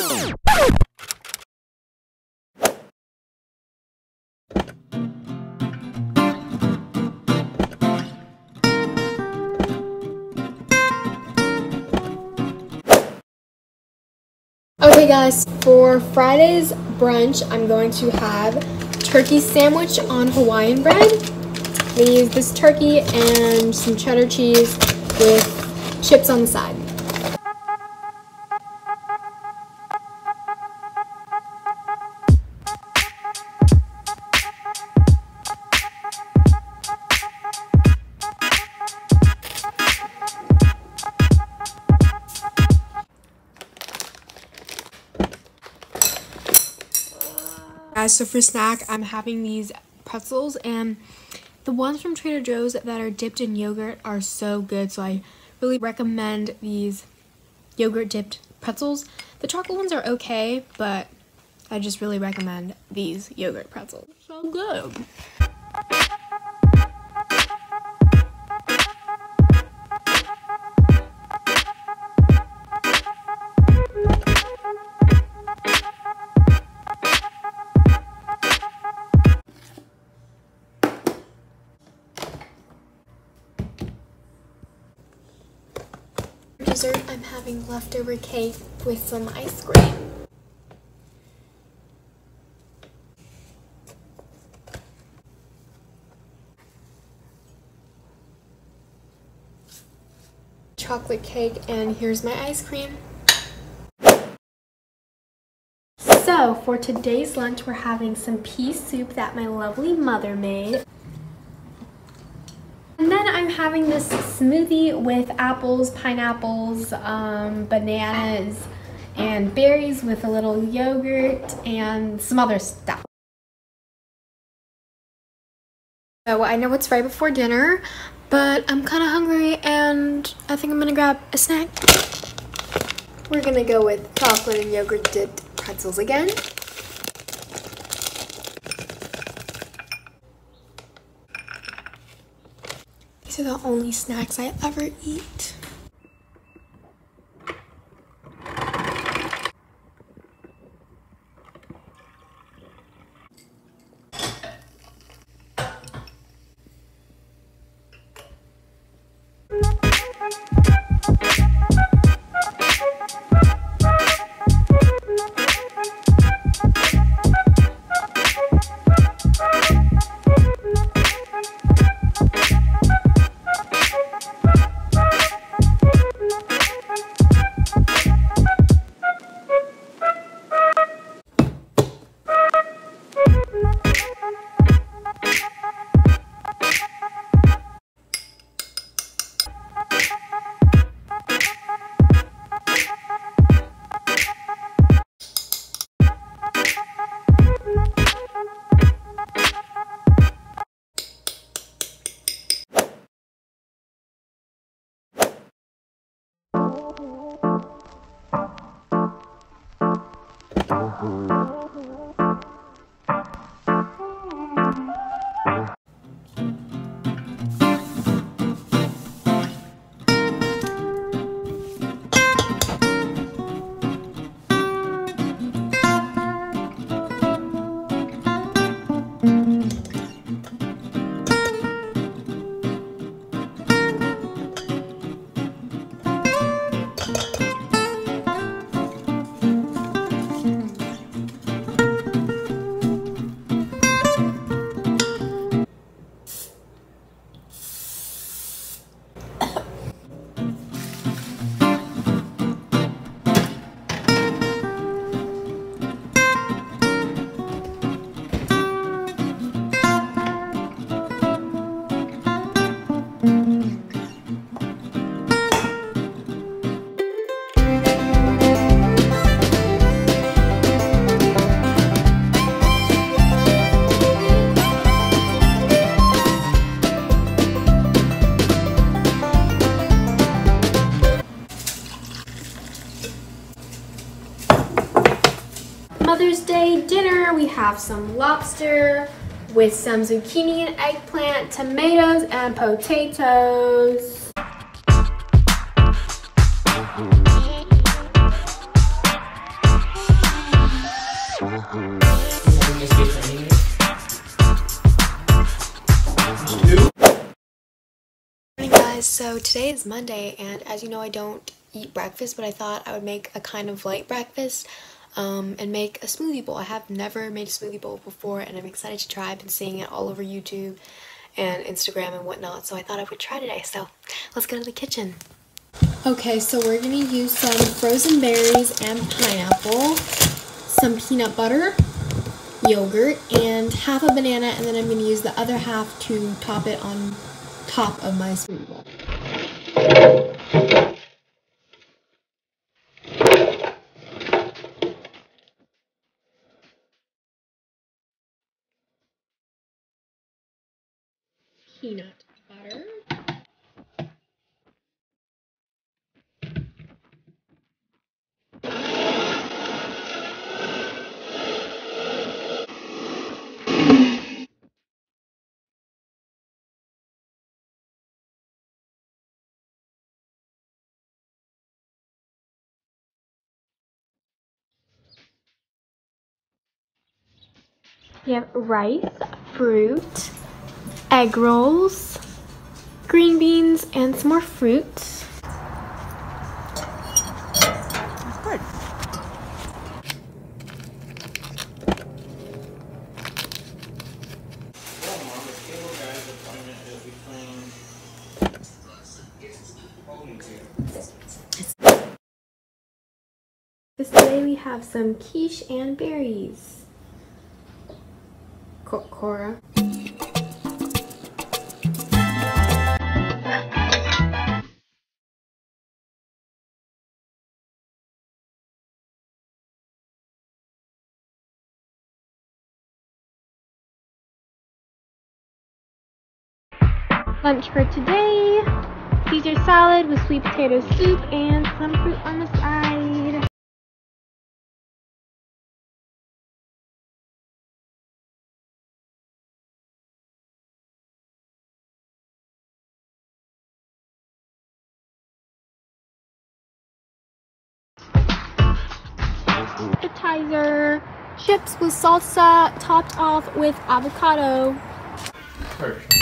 Okay guys, for Friday's brunch, I'm going to have turkey sandwich on Hawaiian bread. I'm going to use this turkey and some cheddar cheese with chips on the side. Guys, so for snack, I'm having these pretzels, and the ones from Trader Joe's that are dipped in yogurt are so good, so I really recommend these yogurt dipped pretzels. The chocolate ones are okay, but I just really recommend these yogurt pretzels. So good. For dessert, I'm having leftover cake with some ice cream. Chocolate cake, and here's my ice cream. So for today's lunch, we're having some pea soup that my lovely mother made. And then I'm having this smoothie with apples, pineapples, bananas, and berries with a little yogurt and some other stuff. So I know it's right before dinner, but I'm kind of hungry and I think I'm gonna grab a snack. We're gonna go with chocolate and yogurt dipped pretzels again. These are the only snacks I ever eat. Mother's Day dinner, we have some lobster with some zucchini and eggplant, tomatoes, and potatoes. So today is Monday, and as you know, I don't eat breakfast, but I thought I would make a kind of light breakfast and make a smoothie bowl. I have never made a smoothie bowl before, and I'm excited to try. I've been seeing it all over YouTube and Instagram and whatnot, so I thought I would try today. So let's go to the kitchen. Okay, so we're going to use some frozen berries and pineapple, some peanut butter, yogurt, and half a banana, and then I'm going to use the other half to top it on top of my smoothie bowl. Peanut butter. We have rice, fruit, egg rolls, green beans, and some more fruit. Good. Today we have some quiche and berries. Cora. Lunch for today, Caesar salad with sweet potato soup and some fruit on the side. Appetizer, chips with salsa topped off with avocado. First.